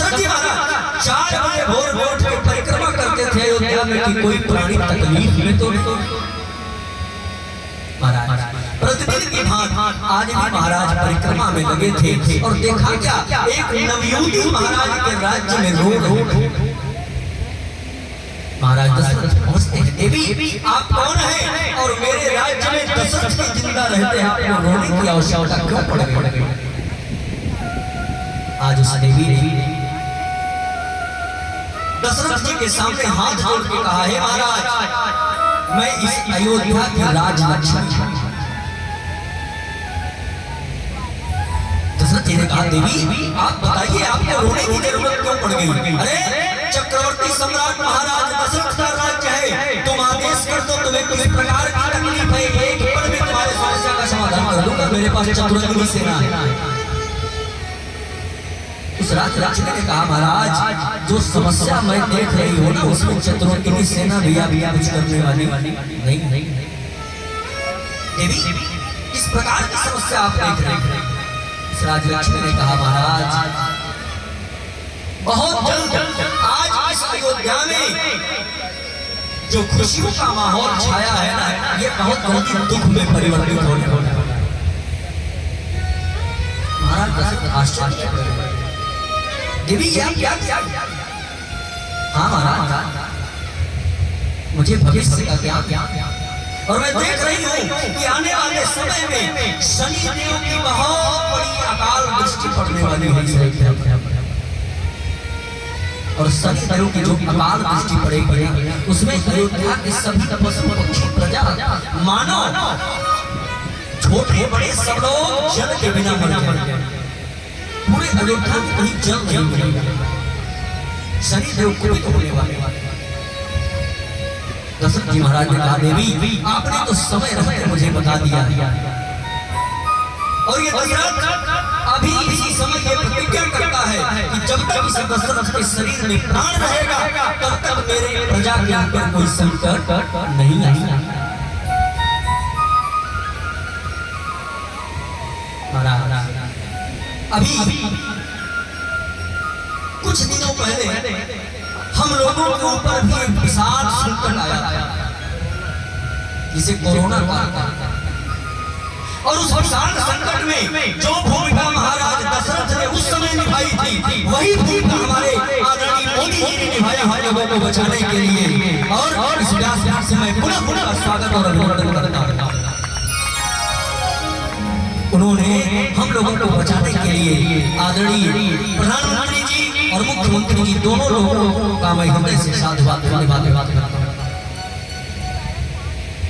दशरथ जी महाराज 4 बजे भोर में उठ के परिक्रमा करते थे अयोध्या में कि कोई प्राणी तकलीफ में तो नहीं। महाराज प्रतिदिन की भांति आज भी महाराज परिक्रमा में लगे थे और देखा क्या एक नवयुवती महाराज के राज्य में रो रही। महाराज दशरथ पहुंचते हैं, देवी आप कौन हैं और मेरे राज्य में दशरथ के जिंदा रहते हैं आपको रोने की आवश्यकता क्यों पड़ गई। आज उस देवी ने दशरथ जी के सामने हाथ जोड़ के कहा है महाराज मैं इस अयोध्या की राजलक्ष्मी। दशरथ जी ने कहा देवी आप बताइए आपको रोने की जरूरत क्यों पड़ गई। अरे चक्रवर्ती सम्राट महाराज दशरथ का राज्य है, तुम आदेश कर दो तुम्हें किसी प्रकार की तकलीफ है एक पल में तुम्हारे समस्या का समाधान कर दूंगा। मेरे पास चतुरंगी सेना है। उस राजलक्ष्मी ने कहा महाराज जो समस्या मैं देख रही हूँ ना उसमें चतुरंगी सेना भैया कुछ करने वाली नहीं। देवी इस प्रकार की समस्या आप देख रहे हैं। उस राजलक्ष्मी ने कहा महाराज बहुत जल्द आज इस अयोध्या में जो खुशियों का माहौल छाया है ना ये बहुत जल्दी दुख में परिवर्तित होने वाला है। महाराज दशरथ आश्चर्य देवी क्या हाँ महाराज मुझे भविष्य का ज्ञान और मैं देख रही हूँ कि आने वाले समय में शनि देव की बहुत बड़ी अकाल दृष्टि पड़ने वाली है और शनि देव की जो अकाल दृष्टि पड़ेगी उसमें अयोध्या के सभी पशु पक्षी प्रजा मानव छोटे बड़े सब लोग जल के बिना मर जाएंगे। पूरे अयोध्या में कहीं जल नहीं मिलेगा। शनि देव कुपित होने वाले। दशरथ जी महाराज ने कहा देवी आपने तो समय रहते मुझे बता दिया और ये दशरथ अभी इसी समय ये प्रतिज्ञा करता है कि जब तक इस दशरथ के शरीर में प्राण रहेगा तब तक मेरे प्रजा के ऊपर कोई संकट नहीं आएगा। अभी कुछ दिनों पहले हम लोगों के ऊपर भी एक विशाल संकट आया था जिसे कोरोना कहा और उस विशाल संकट में जो भूमिका महाराज दशरथ ने उस समय निभाई थी वही भूमिका हमारे आदरणीय मोदी जी ने निभाया हम लोगों को बचाने के लिए और इस व्यास से मैं पुनः स्वागत और अभिनंदन करता हूं। उन्होंने हम लोगों को बचाने के लिए आदरणीय प्रधानमंत्री जी और मुख्यमंत्री जी दोनों लोगों का मैं हृदय से साधुवाद करता हूं।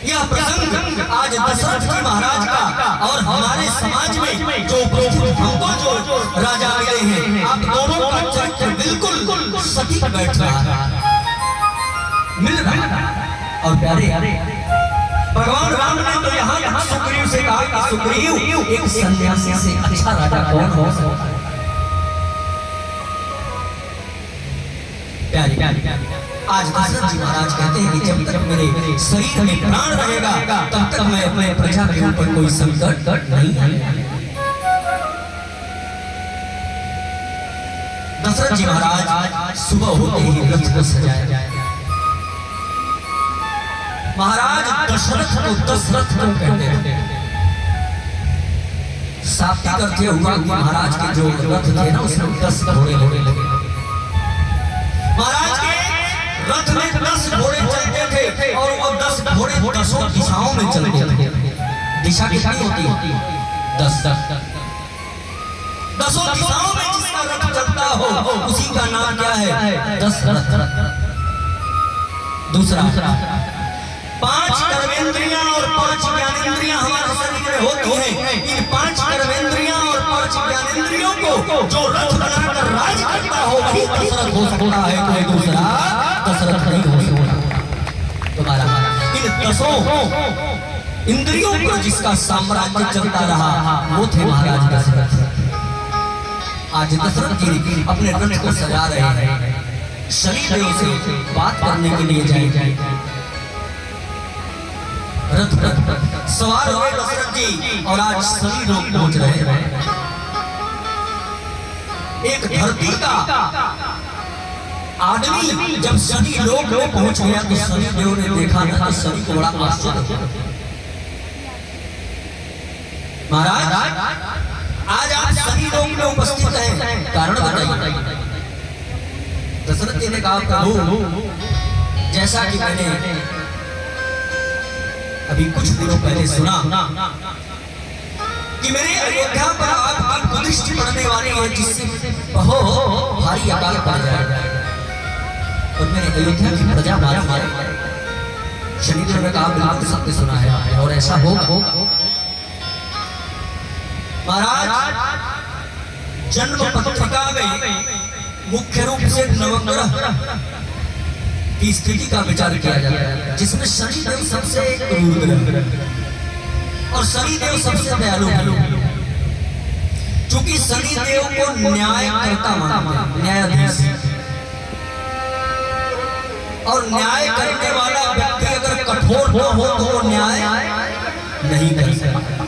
यह प्रसंग आज दशरथ जी महाराज का और हमारे समाज में जो हमको जो राजा मिले हैं आप दोनों का चरित्र बिल्कुल सटीक बैठ रहा है मिल रहा है। और प्यारे भगवान राम ने तो यहाँ सुग्रीव से कहा कि सुग्रीव एक सन्यासी से अच्छा राजा कौन हो सकता है। प्यारे आज दशरथ जी महाराज कहते हैं कि जब तक मेरे शरीर में प्राण रहेगा तब तक मैं अपने प्रजा के ऊपर कोई संकट नहीं आएगा। दशरथ जी महाराज सुबह होते ही रथ को सजाया जाए। महाराज दशरथ को दशरथ क्यों कहते हैं साफ करते हुआ महाराज के जो रथ थे ना उसमें 10 घोड़े लगे। महाराज के रथ में 10 घोड़े चलते थे और वो 10 घोड़े 10 दिशाओं में चलते थे। दिशा कितनी होती है 10 दिशाओं में जिसका रथ चलता हो उसी का नाम क्या है दशरथ। दूसरा 5 कर्मेंद्रियां और 5 ज्ञानेंद्रियां हमारे शरीर में होती हैं। इन 5 कर्मेंद्रियां और 5 ज्ञानेंद्रियों को जो रथ बनाकर राज करता हो वही दशरथ हो सकता है, कोई दूसरा दशरथ नहीं हो सकता। तुम्हारा इन 10 इंद्रियों पर जिसका साम्राज्य चलता रहा वो थे महाराज दशरथ। आज दशरथ जी अपने रथ को सजा रहे हैं, शनि देव से बात करने के लिए जाएंगे। रथ सवार हुए दशरथ जी और आज सभी लोग पहुंच रहे हैं। एक धरती का आदमी जब शनि लोक में पहुंच गया तो शनि देव ने देखा ना, शनि को बड़ा आश्चर्य हुआ। महाराज आज आप शनि लोक में उपस्थित हैं, कारण बताइए। दशरथ जी ने कहा प्रभु, जैसा कि मैंने अभी कुछ दिनों पहले सुना कि मेरे अयोध्या पर आपकी कुदृष्टि पड़ने वाली है, जिससे बहुत भारी अकाल पड़ जाएगा और मेरे अयोध्या की प्रजा मारे। शनिदेव ने कहा बिल्कुल सत्य सुना है और ऐसा होगा। महाराज जन्म पत्रिका में मुख्य रूप से नवग्रह की स्थिति का विचार किया जाता है, जिसमें शनिदेव सबसे क्रूर ग्रह और शनिदेव सबसे दयालु है। क्योंकि शनिदेव को न्यायकर्ता मानते हैं, न्यायाधीश, और न्याय करने वाला व्यक्ति अगर कठोर न हो तो वो न्याय नहीं कर सकता।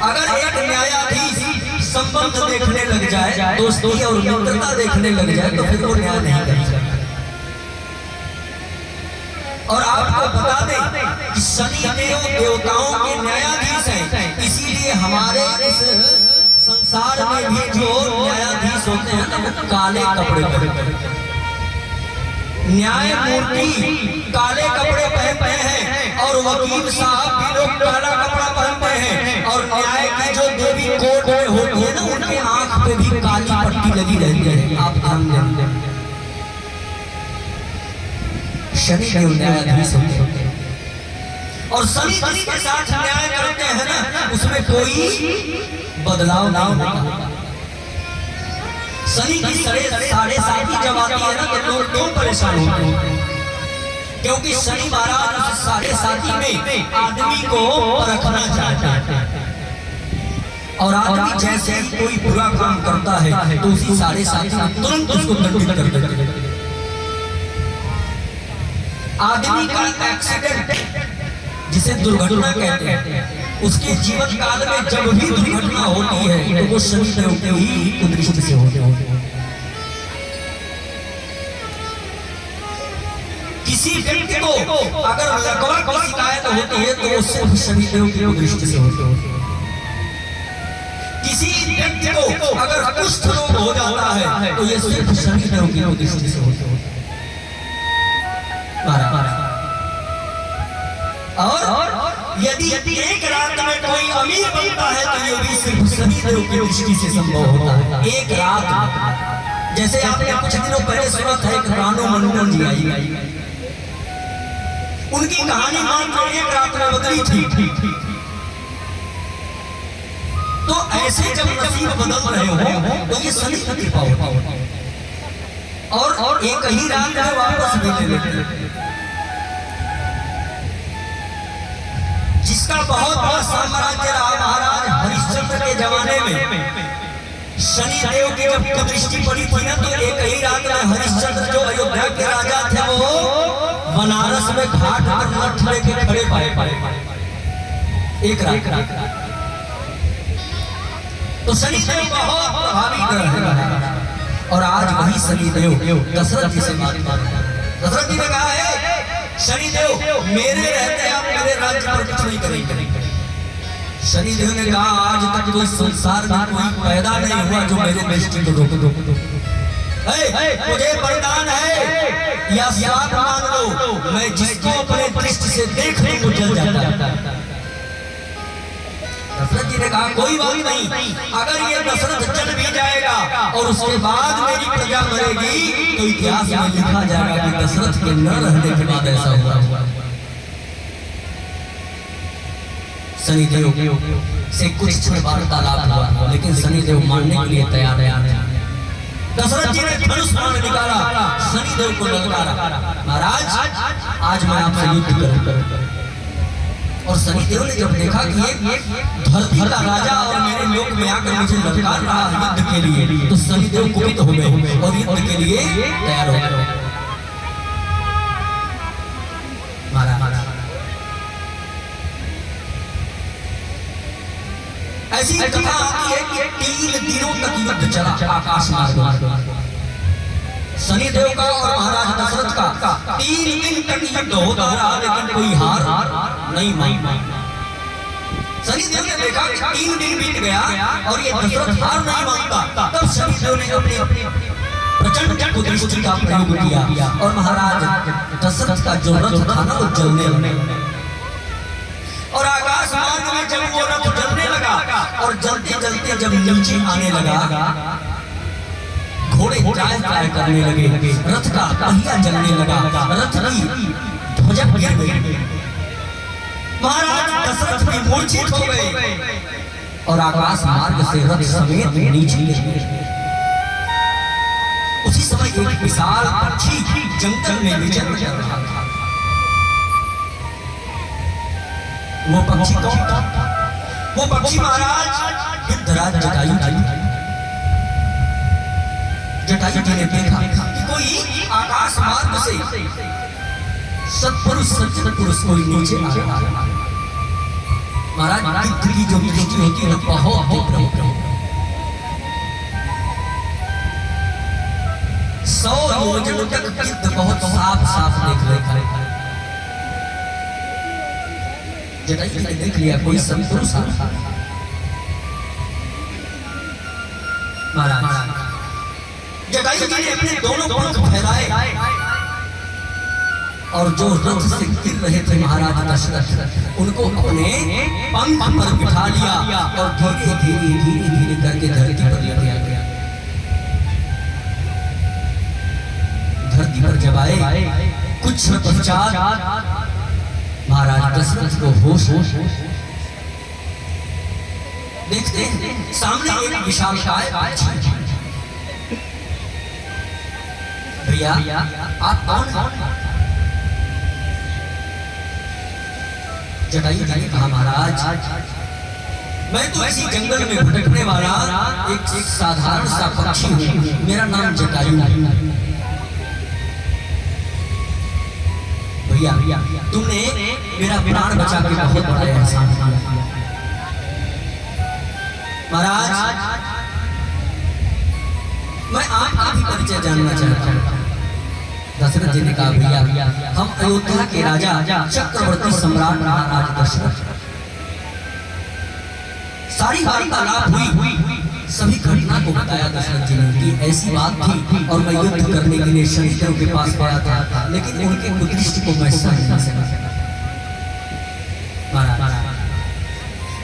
अगर एक न्यायाधीश संबंध देखने लग जाए, दोस्ती और मित्रता देखने लग जाए, तो फिर वो न्याय नहीं कर सकता। और आपको बता दें कि शनि देव देवताओं के न्यायाधीश हैं, इसीलिए हमारे इस संसार में भी जो न्यायाधीश होते हैं ना, वो काले कपड़े पहनते हैं। न्यायमूर्ति काले कपड़े पहनते हैं और वकील साहब भी लोग काला कपड़ा पहनते हैं, और न्याय की जो देवी कोर्ट में होती है ना, उनके आंख पे भी काली पट्टी लगी रहती है। आप ध्यान दें, शनि देव न्यायाधीश होते हैं और शनि जिसके साथ न्याय करते हैं ना, उसमें कोई बदलाव ना होता। शनि की साढ़े साथी जब आती है ना, तो लोग क्यों परेशान होते हैं? क्योंकि शनि महाराज उस साढ़े साथी में आदमी को परखना चाहते हैं, और आदमी जैसे ही कोई बुरा काम करता है तो उसी साढ़े साथी में तुरंत उसको दंडित कर देते हैं। आदमी का एक्सीडेंट, जिसे दुर्घटना कहते हैं, उसके जीवन काल में जब भी दुर्घटना होती है तो वो शनि देव के ही कुदृष्टि से होते हैं। किसी व्यक्ति को अगर लकवा की शिकायत होती है तो वो सिर्फ शनि देव की कुदृष्टि से होते हैं। किसी व्यक्ति को अगर कुष्ठ रोग हो जाता है तो ये सिर्फ शनि देव की कुदृष्टि से होते हैं। और यदि एक रात में कोई अमीर बनता है तो ये भी सिर्फ शनि देव की दृष्टि से संभव होता है। एक रात, जैसे आपने कुछ दिनों पहले सुना था, एक रानू मनमोहन जी आई, उनकी कहानी मात्र एक रात में बदली थी। तो ऐसे जब नसीब बदल रहे हो तो ये शनि की कृपा होती है, और एक ही रात में वापस मिलने लगते। जिसका बहुत बड़ा साम्राज्य रहा महाराज हरिश्चंद्र के जमाने में, शनि देव की जब कुदृष्टि पड़ी थी ना, तो एक ही रात में हरिश्चंद्र जो अयोध्या के राजा थे वो बनारस में घाट पर मठ लेके खड़े पाए एक रात। तो शनि देव बहुत प्रभावी ग्रह है, और आज वही शनि देव दशरथ जी से बात कर रहे हैं। दशरथ जी ने कहा है, शनि देव मेरे रहते आप मेरे राज्य पर कुछ नहीं करेंगे। शनि देव ने कहा, आज तक कोई संसार में कोई पैदा नहीं हुआ जो मेरे दृष्टि को रोक। मुझे वरदान है या श्राप मान लो, मैं जिसको अपने दृष्टि से देख लूं वो जल जाता है। दशरथ जी ने कहा, कोई बात नहीं, अगर ये दशरथ जल भी जाएगा और उसके बाद मेरी प्रजा मरेगी तो इतिहास में लिखा जाएगा कि दशरथ के न रहने के बाद ऐसा हुआ। शनिदेव से कुछ क्षण वार्तालाप हुआ, लेकिन शनिदेव मानने के लिए तैयार है। दशरथ जी ने धनुष बाण निकाला, शनिदेव को ललकारा, महाराज आज मैं आपसे युद्ध करूंगा। और शनिदेव ने जब देखा कि ये धरती का राजा और मेरे लोक में आकर मुझे ललकार रहा है युद्ध के लिए, तो शनिदेव कुपित हो गए और युद्ध के लिए तैयार हो गए। ऐसी कथा आती है कि 3 दिनों तक युद्ध चला आकाश मार्ग में। शनिदेव का और महाराज दशरथ का 3 दिन तक युद्ध होता रहा, लेकिन कोई हार नहीं मानी। शनिदेव ने देखा कि 3 दिन बीत गया और ये दशरथ हार नहीं मानता। तब शनिदेव ने अपनी प्रचंड कुदृष्टि का प्रयोग किया और महाराज दशरथ का जो रथ था ना वो जलने लगा। और आकाश मार्ग में जब वो रथ जलने लगा और जलते जलते जब नीचे आने लगा, घोड़े चाल चाल करने लगे, रथ का पहिया जलने लगा, रथ की ध्वजा गिर गई, महाराज दशरथ भी मूर्छित हो गए और आकाश मार्ग से रथ समेत नीचे गिर गए। उसी समय एक विशाल पक्षी जंगल में विचरण कर रहा था। वो पक्षी कौन था? वो पक्षी महाराज गिद्धराज जटायु जी। जटायु जी ने देखा कि कोई आकाश मार्ग से सत्पुरुष सज्जन पुरुष कोई नीचे आ रहा है। महाराज गिद्ध की जो दृष्टि होती है बहुत तीव्र होती है। 100 योजन तक गिद्ध बहुत साफ साफ देख रहे थे। जटायु जी ने देख लिया कोई सत्पुरुष आ रहा है। महाराज जटायु जी ने अपने दोनों पंख फैलाए और जो रथ से गिर रहे थे महाराज दशरथ, उनको अपने पंख पर बिठा लिया और धीरे धीरे धीरे धीरे करके धरती पर ले गया। धरती पर जब आए कुछ पश्चात महाराज दशरथ को होश देखते सामने एक विशालकाय भैया आप कौन? जटायु जी ने कहा महाराज मैं तो इसी जंगल में भटकने वाला एक साधारण सा पक्षी हूँ, मेरा नाम जटायु है। भैया तुमने मेरा प्राण बचा के बहुत बड़ा एहसान किया। महाराज मैं आपका भी परिचय जानना चाहता हूँ। दशरथ जी ने कहा भैया हम अयोध्या के राजा चक्रवर्ती सम्राट महाराज दशरथ। सारी वार्तालाप हुई, सभी घटना को बताया दशरथ जी ने कि ऐसी बात थी और मैं युद्ध करने के लिए शनिदेव के पास गया था, लेकिन उनके कुदृष्टि को मैं सह नहीं सका।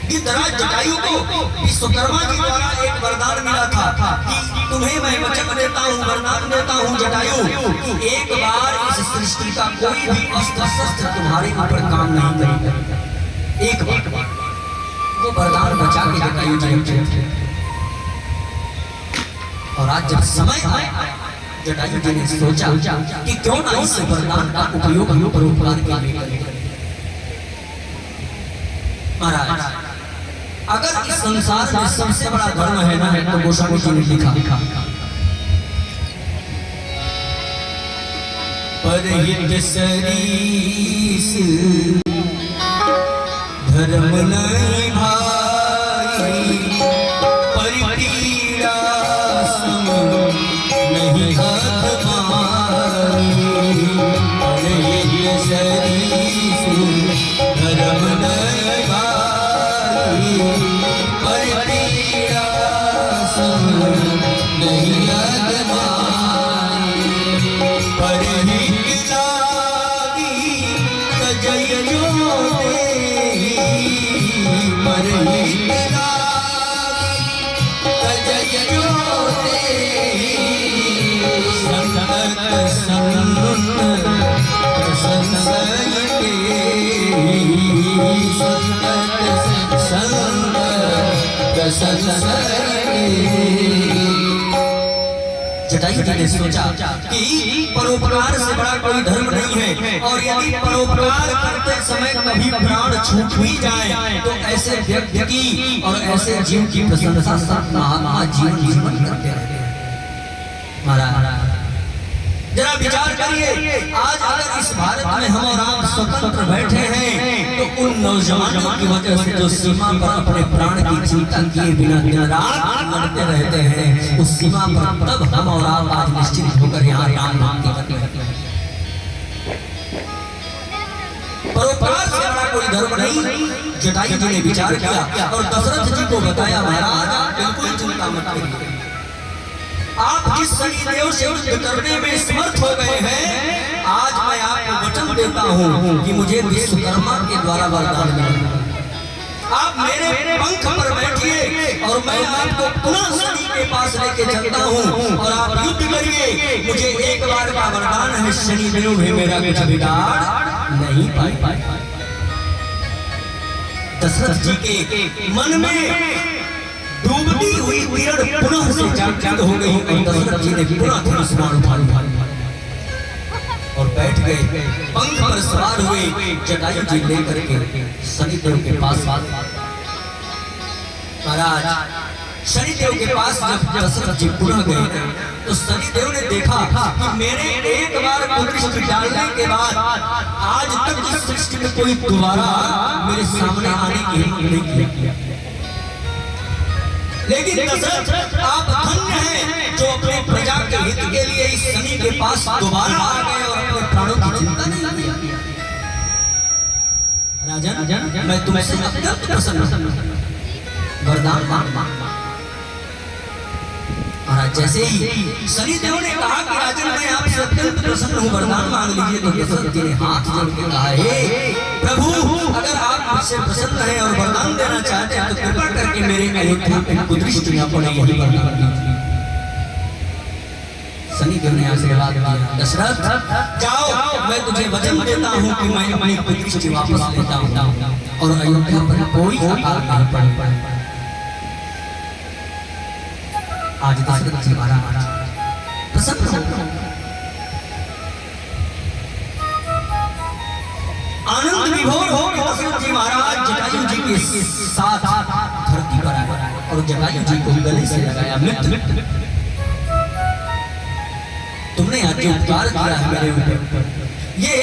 गिद्धराज जटायु को विश्वकर्मा जी द्वारा एक वरदान मिला था कि तुम्हें मैं वचन देता हूँ, वरदान देता हूँ जटायु कि एक बार इस सृष्टि का कोई भी अस्त्र शस्त्र तुम्हारे ऊपर काम नहीं करेगा। एक बार वो वरदान बचा के जटायु जी थे। और आज जब समय आया जटायु जी ने सोचा कि क्यों ना इस वरदान का उपयोग परोपकार के लिए करें। महाराज अगर इस संसार में सबसे बड़ा धर्म है ना तो गोस्वामी जी ने लिखा परहित सरीस धर्म नहीं भाई परिपीड़ा सम नहीं हाथ मारी परहित सरीस धर्म नहीं भाई परिपीड़ा सम नहीं हाथ मारी परहित लागी तजय जो जटायु जी ने सोचा कि परोपकार से बड़ा कोई धर्म नहीं है और यदि परोपकार करते समय कभी प्राण छूट भी जाए तो ऐसे व्यक्ति की और ऐसे जीव की प्रशंसा सब महात्मा जीवन करते रहते हैं। महाराज जरा विचार करिए, आज अगर इस भारत में हम और आप स्वतंत्र बैठे हैं तो उन नौजवानों की वजह से जो सीमा पर अपने प्राण की चिंता किए बिना दिन रात लड़ते रहते हैं, उस सीमा पर तब हम और आप आज निश्चित होकर यहाँ राम नाम की करते हैं। परोपकार से बड़ा कोई धर्म नहीं। जटायु जी ने विचार किया और दशरथ जी को बताया, महाराज बिल्कुल चिंता मत करिए, आप जिस शनिदेव से युद्ध करने में समर्थ हो गए हैं, आज मैं आपको वचन देता हूँ कि मुझे विश्वकर्मा के द्वारा वरदान मिला। आप मेरे पंख पर बैठिए और मैं आपको पुनः शनि के पास लेके चलता हूँ और आप युद्ध करिए। मुझे एक बार का वरदान है, शनिदेव भी मेरा कुछ बिगाड़ नहीं पाए। दशरथ जी के मन में डूबती हुई किरण पुनः से जागृत हो गई और दशरथ जी ने पुनः धनुष बाण उठाया और बैठ गए, पंख पर सवार हुए। जटायु जी लेकर के शनिदेव के पास, महाराज शनिदेव के पास जब दशरथ जी पुनः गए तो शनिदेव ने देखा कि मेरे एक बार कुदृष्टि डालने के बाद आज तक इस सृष्टि में कोई दोबारा मेरे सामने आने की हिम्मत नहीं किया। लेकिन दशरथ आप धन्य हैं जो अपने प्रजा के हित के लिए इस शनि के पास दोबारा आ गए और अपने प्राणों की चिंता नहीं की। राजन, मैं तुमसे अत्यंत प्रसन्न, वरदान मांग। महाराज जैसे ही शनिदेव ने कहा कि राजन मैं आपसे अत्यंत प्रसन्न हूँ, वरदान मांग लीजिए, तो दशरथ जी ने हाथ जोड़ के कहा, हे प्रभु, अगर आप मुझसे प्रसन्न हैं और वरदान देना चाहते हैं तो कृपा करके मेरे अयोध्या पे कुदृष्टि न पड़े, यही वरदान दीजिए। शनिदेव ने आशीर्वाद दिया, दशरथ जाओ, मैं तुझे वचन देता हूँ कि मैं अपनी कुदृष्टि वापस लेता हूँ और अयोध्या पर कोई अकाल नहीं पड़े। आज दशरथ जी महाराज प्रसन्न हो, आनंद विभोर हो। दशरथ जी महाराज जटायु जी के साथ धरती पर आए और जटायु जी को गले से लगाया, मित्र तुमने आज जो उपकार किया है मेरे ऊपर, ये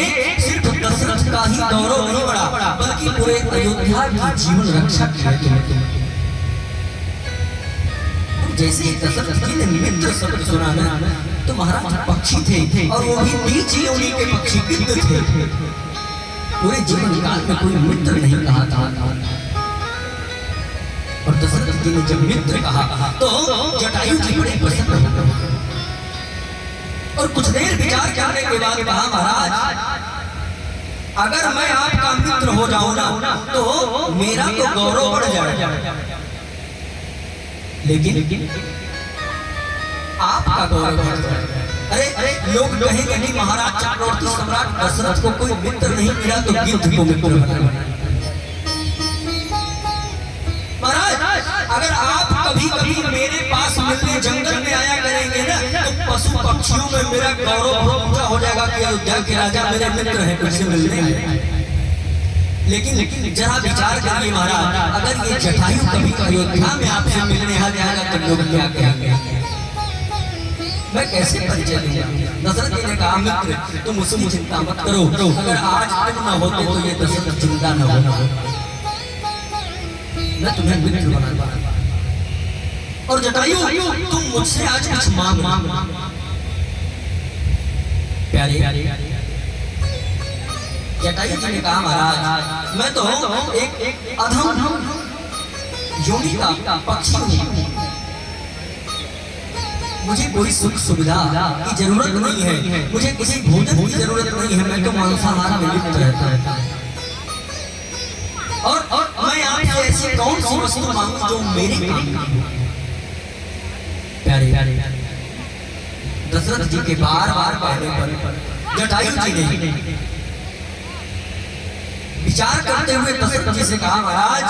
सिर्फ दशरथ का ही गौरव नहीं बढ़ा बल्कि पूरे अयोध्या की जीवन रक्षा की है। जैसे दशरथ जी ने मित्र शब्द सुना ना तो महाराज पक्षी थे और वो भी नीच योनि के पक्षी गिद्ध थे। पूरे जीवन काल में कोई मित्र नहीं कहा था और दशरथ जी ने जब मित्र कहा तो जटायु जी बड़े प्रसन्न हो गए और कुछ देर विचार करने के बाद कहा, महाराज अगर मैं आपका मित्र हो जाऊं ना तो मेरा तो गौरव बढ़ जाएगा, लेकिन आपका गौरव बढ़ जाएगा। अरे लोग कहेंगे कि महाराज चक्रवर्ती सम्राट दशरथ को कोई मित्र नहीं मिला तो गिद्ध को मित्र बनाया। महाराज अगर आप कभी कभी मेरे पास मिलने जंगल में आया करेंगे ना तो पशु पक्षियों में मेरा गौरव ऊंचा हो जाएगा कि अयोध्या के राजा मेरे मित्र हैं, कुछ मिलने आए। लेकिन जरा विचार करिए महाराज, अगर ये जटायु कभी अयोध्या में आपसे मिलने आ जाएगा तो लोग क्या कहेंगे, मैं कैसे परिचय दूंगा। दशरथ जी ने कहा, मित्र तुम उसकी चिंता मत करो, अगर आज तुम न होते तो ये दशरथ चिंता न होना, मैं तुम्हें मित्र बना। और जटायु तुम मुझसे आज कुछ मांग। प्यारे जटायु जी ने कहा, महाराज मैं तो एक अधम योनि का पक्षी हूँ, मुझे कोई सुख सुविधा की जरूरत नहीं है, मुझे किसी भोजन की जरूरत नहीं है, मैं तो मांसाहार में लिप्त रहता है। और मैं आपसे ऐसी कौन सी वस्तु मांगू जो मेरे काम की हो। प्यारे दशरथ जी के बार बार कहने पर जटायु जी ने विचार करते हुए दशरथ जी से कहा, महाराज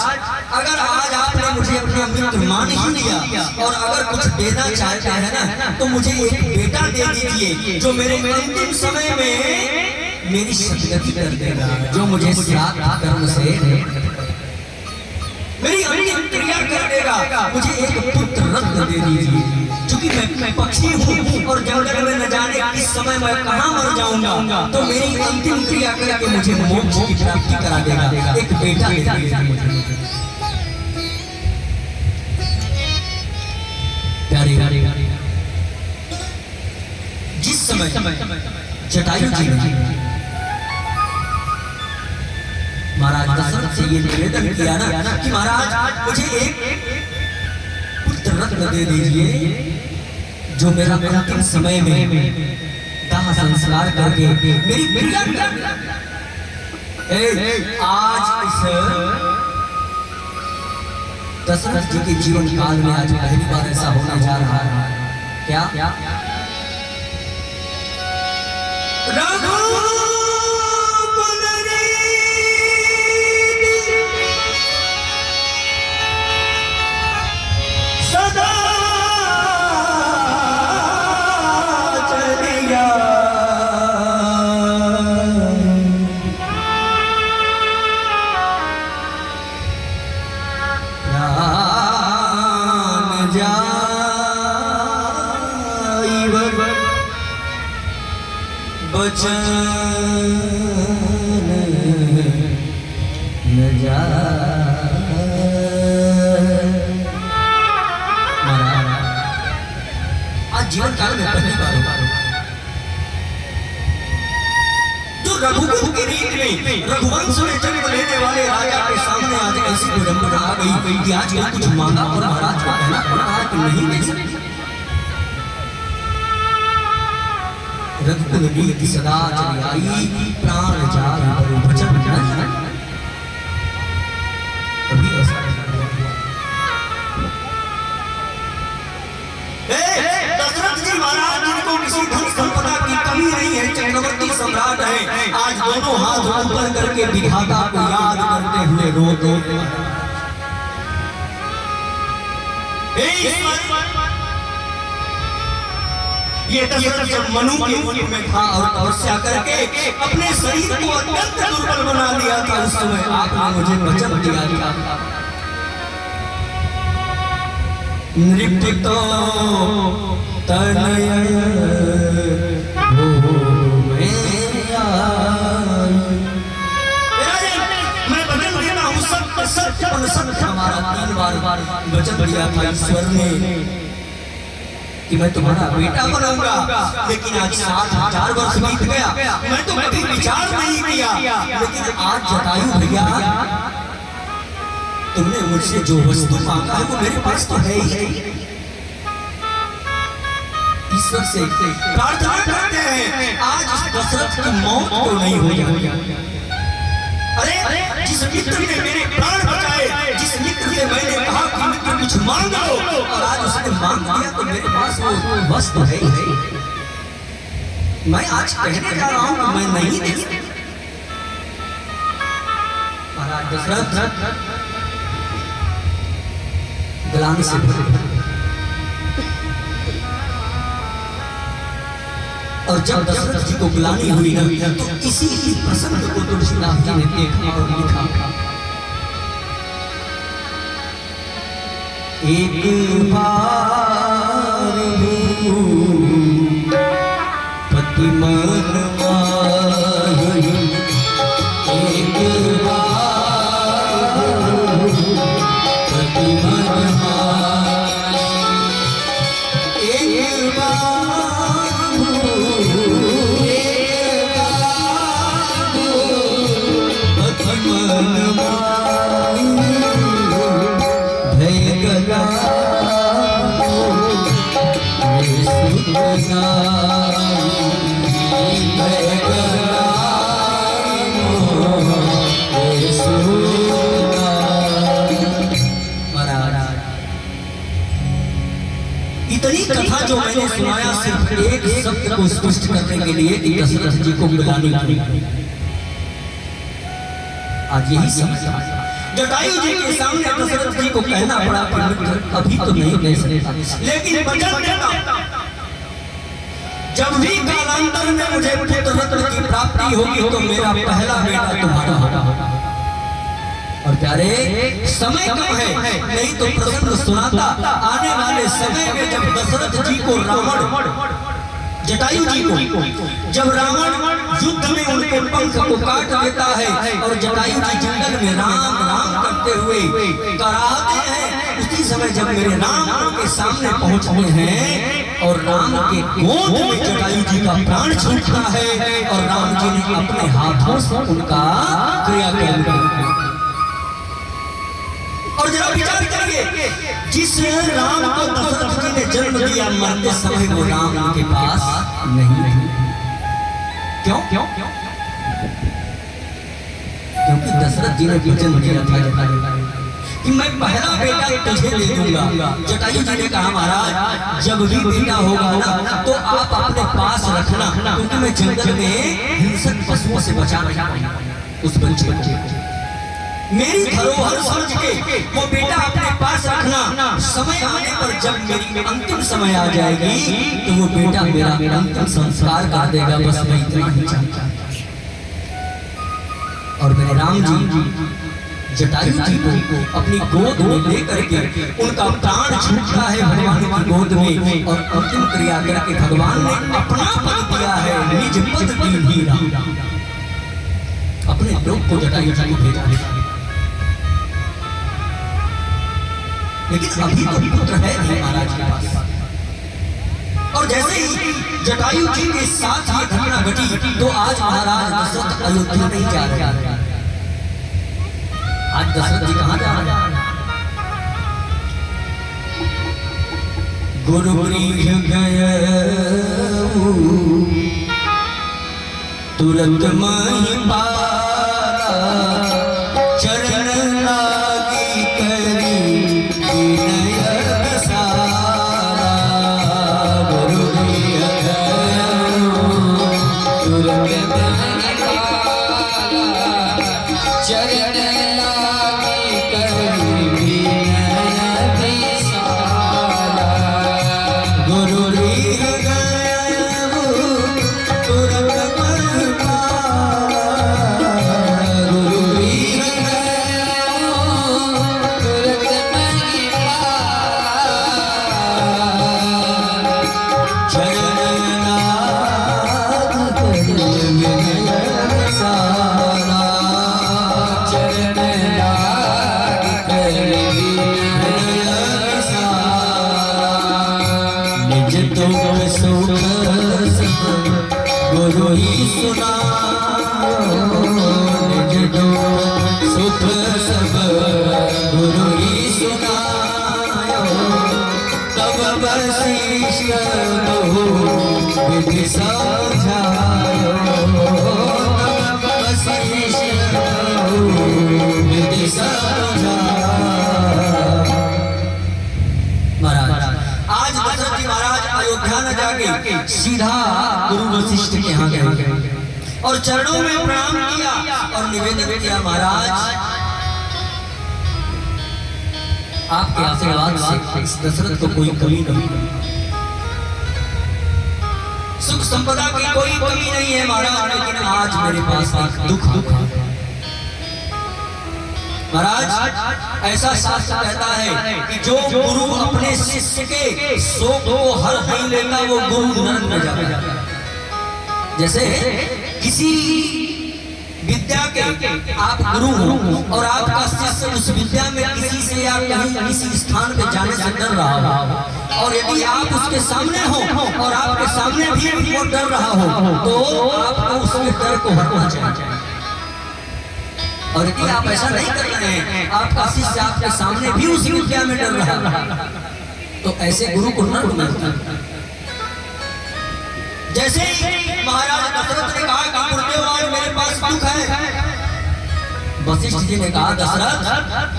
अगर आज आपने मुझे अपना मित्र मान ही लिया और अगर कुछ देना चाहते हैं ना तो मुझे एक बेटा दे दीजिए जो मेरे अंतिम समय में मेरी सदगति कर देगा, जो मुझे श्राद्ध कर्म से मेरी अंतिम क्रिया कर देगा। मुझे एक पुत्र रत्न दे दीजिए, क्योंकि मैं पक्षी हूँ और जंगल में न जाने किस समय मैं कहाँ मर जाऊंगा, तो मेरी अंतिम क्रिया करके मुझे मोक्ष की प्राप्ति करा देगा, एक बेटा दे देगा मुझे। प्यारे जिस समय जटायु जी ने महाराज दशरथ से ये निवेदन किया ना कि महाराज मुझे एक पुत्र रत्न दे दीजिए जो मेरा अंतिम समय में दाह संस्कार करके मेरी क्रिया आज इस दशरथ जी के जीवन काल में आज पहली बार ऐसा होने जा रहा है। क्या जीवन काल में पहली बार जो रघुकुल की रीत में रघुवंश में जन्म लेने वाले राजा के सामने आज ऐसी विडंबना आ गई कि आज वो कुछ मांगा और महाराज को कहना पड़ रहा है कि नहीं दे सकते। रघुकुल रीत सदा चली आई, प्राण जाए वचन कभी ऐसा महाराज जिनको किसी धन संपदा की कमी नहीं है, चक्रवर्ती सम्राट है, आज दोनों हाथ ऊपर करके विधाता को याद करते हुए रो ये दशरथ जब मनु के मुनि में था और तपस्या करके अपने शरीर को अत्यंत दुर्बल बना दिया था, उस समय आपने मुझे वचन दिया था नृत्य तनय मैं बदल देना हूँ सब हमारा 3 बार वचन दिया था ईश्वर ने कि मैं तुम्हारा बेटा बनूंगा, लेकिन आज 7,000 वर्ष बीत गया, मैं तो कभी विचार नहीं किया, लेकिन आज जटायु भैया तुमने मुझसे जो वस्तु मांगा है वो मेरे पास तो है ही। ईश्वर से प्रार्थना करते हैं आज इस दशरथ की मौत तो नहीं हो जाए। अरे जिस मित्र ने मेरे प्राण बचाए, जिस मित्र से मैंने कहा कि मित्र कुछ मांग लो और आज उसने मांग लिया, तो मेरे पास वो वस्तु है ही। मैं आज कहने जा रहा हूं कि मैं नहीं दे सकता। महाराज दशरथ ग्लानि से और जब दशरथ जी को ग्लानि हुई ना तो इसी प्रसंग को तुलसीदास जी ने देखा और लिखा। एक बार पति मन माही, एक बार पति मन माही, एक बार इतनी कथा जो मैंने सुनाया सिर्फ एक शब्द को स्पष्ट करने के लिए कि दशरथ जी को ग्लानि हुई। आज यही समझ जटायु जी के सामने दशरथ जी को कहना पड़ा अभी तो नहीं कह सकता, लेकिन वचन देता जब भी कालांतर में मुझे पुत्र रत्न की प्राप्ति होगी तो मेरा पहला बेटा तुम्हारा होगा। और प्यारे समय कम है, नहीं तो प्रसंग सुनाता आने वाले समय में जब दशरथ जी को रावण, जटायु जी को जब रावण युद्ध में उनके पंख को काट देता है और जटायु जी जंगल में राम राम करते हुए कराहते हैं, उसी समय जब मेरे राम उनके सामने पहुंचते हैं और राम के गोद में जटायु जी का प्राण छूटता है और राम जी ने अपने हाथों से उनका क्रियाक्रम किया। और जरा विचार करिए, जिस राम को दशरथ जी ने जन्म दिया, मरते समय वो राम उनके पास नहीं। क्यों? क्योंकि दशरथ जी ने वचन दिया था कि मैं पहला बेटा तुझे दे दूंगा। जटायु जी ने कहा महाराज जब भी बेटा होगा ना तो आप अपने पास रखना, क्योंकि मैं जंगल में हिंसक पशुओं से बचा उस बच्चे को। मेरी धरोहर समझ के वो बेटा अपने पास रखना, समय आने पर जब मेरी अंतिम समय आ जाएगी तो वो बेटा मेरा अंतिम संस्कार कर देगा। बस मैं इतना ही चाहता। और मेरे राम जी जटायु जी को अपनी गोद में लेकर के उनका प्राण छूटता है भगवान की गोद में, और अंतिम क्रिया करके भगवान ने अपना पद दिया है, निज पद दी अपने लोग को जटायु जी को भेजा। लेकिन अभी तो पुत्र है नहीं महाराज के पास। और जैसे ही जटायु जी के साथ ये घटना घटी तो आज महाराज दशरथ अयोध्या नहीं जा रहे। आज दशरथ जी कहाँ जा रहे हैं? गुरु गृह गए तुरंत माही पारा, चरण लागी करी गुरु ही सुना सुख सब गुरु ही सुना, तब वशिष्ठ विधि समझायो, तब वशिष्ठ विधि समझायो। अयोध्या न जाके सीधा गुरु वशिष्ठ के यहाँ गए और चरणों में प्रणाम किया और निवेदन किया, महाराज आपके आशीर्वाद से दशरथ को कोई कमी नहीं, सुख संपदा की कोई कमी नहीं है महाराज, लेकिन आज मेरे पास एक दुख है महाराज। ऐसा शास्त्र कहता है कि जो गुरु अपने शिष्य के शोक को हर नहीं लेता वो गुरु नरक में जाता है। जैसे किसी विद्या के आप गुरु हो और आपका शिष्य उस विद्या में किसी से या कहीं किसी स्थान पे जाने से डर रहा हो, और यदि आप उसके सामने हो और आपके सामने भी वो डर रहा हो तो आपको उसके डर को हटाना चाहिए। और यदि आप ऐसा नहीं कर रहे हैं, आपका शिष्य आपके सामने भी उसी विद्या में डर रहा है, तो ऐसे गुरु को न ढूंढना। जैसे ही महाराज दशरथ ने कहा कि गुरुदेव आज मेरे पास दुख है, वशिष्ठ जी ने कहा दशरथ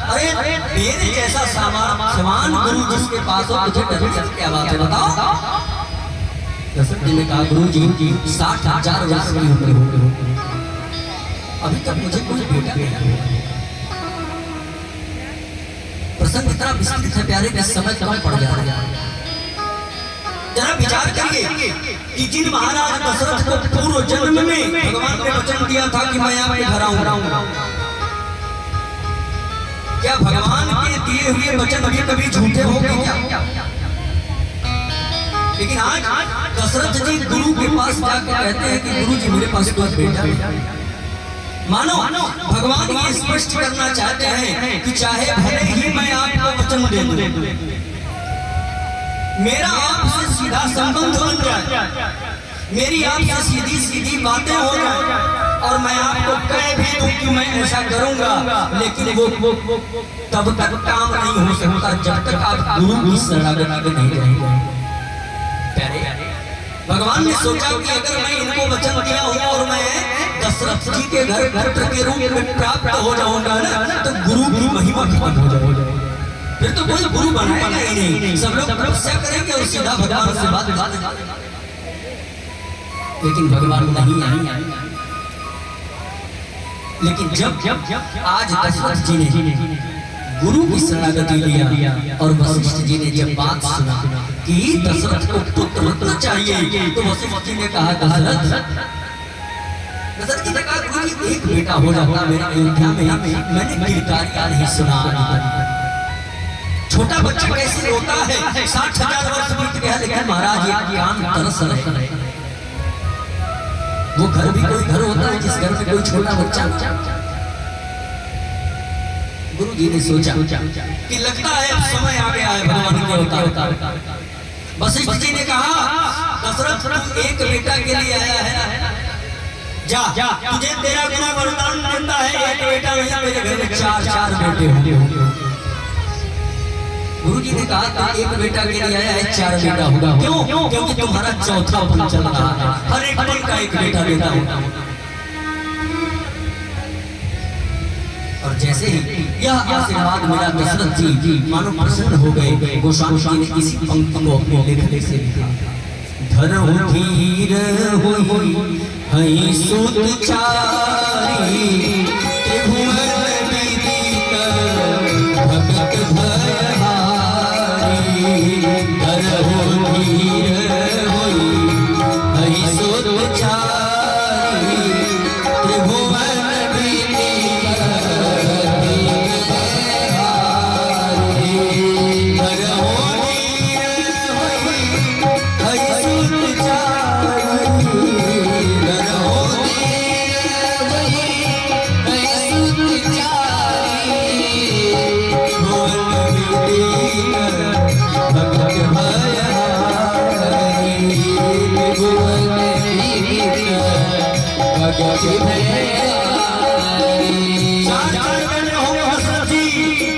अरे मेरे जैसा समान गुरु जिसके पास हो तुझे डर की क्या बात है बताओ। दशरथ जी ने कहा गुरु जी 60,000 वर्ष की उम्र हो गई, अभी तक मुझे कोई बेटा नहीं। प्रसंग इतना विस्तृत है प्यारे कि समय कम पड़ जा रहा है। जरा विचार करिए कि जिन महाराज दशरथ को पूर्व जन्म में भगवान ने वचन दिया था कि मैं आपके घर आऊंगा, क्या भगवान के दिए हुए वचन कभी कभी झूठे होंगे क्या? लेकिन आज दशरथ जी गुरु के पास जाकर कहते हैं कि गुरु जी मेरे पास कोई बेटा नहीं। मानो भगवान ये स्पष्ट करना चाहते हैं कि चाहे भले ही मैं आपको वचन दे दूं, मेरा आपसे सीधा संबंध बन जाए, मेरी आपसे सीधी सीधी बातें हो जाए और मैं आपको कह भी दूं कि मैं ऐसा करूंगा, लेकिन वो तब तक काम नहीं हो सकता जब तक आप गुरु की शरणागति नहीं रहेंगे। भगवान ने सोचा कि अगर मैं इनको वचन दिया हूं और मैं दशरथ जी के घर पुत्र के रूप में प्राप्त हो जाऊंगा ना, तो गुरु की महिमा खत्म हो जाएगी, फिर तो कोई गुरु बनाएगा ही नहीं, सब लोग तपस्या करेंगे और सीधा भगवान से बात। लेकिन भगवान नहीं आए। लेकिन जब आज दशरथ जी ने गुरु की शरणागति लिया और वशिष्ठ जी ने जब बात सुना कि दशरथ को पुत्र चाहिए, तो वशिष्ठ जी ने कहा दशरथ जी ने कहा गुरु जी एक बेटा हो जाता मेरा अयोध्या में, मैंने गिरकारियां नहीं सुना। छोटा बच्चा कैसे रोता है, 60,000 वर्ष बीत गया लेकिन महाराज ये कान तरस रहे। वो घर भी कोई घर होता है जिस घर में कोई छोटा बच्चा। गुरु जी ने सोचा कि लगता है अब समय आ गया है भगवान के अवतार। वशिष्ठ जी ने कहा दशरथ तू एक बेटा के लिए आया है, जा तुझे तेरा गुरु वरदान देता है, एक बेटा नहीं मेरे घर में 4 बेटे होंगे। गुरु जी ने कहा कि एक बेटा के लिए आया है, 4 बेटा होगा। क्यों? क्योंकि तुम्हारा चौथा पन चल रहा है, हर एक पन का एक बेटा देता हूं। और जैसे ही यह आशीर्वाद मिला दशरथ जी मानो प्रसन्न हो गए। गोस्वामी जी ने इसी पंक्ति को अपने लेखन से लिखा, धर्म धीर होई हई सुत चारी, त्रिभुवन विदित भगत भयहारी। धर्म धीर होई हई सुत चारी, त्रिभुवन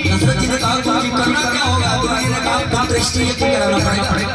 दशरथ जी ने कहा करना क्या होगा? गुरु जी ने कहा पुत्र कराना पड़ेगा।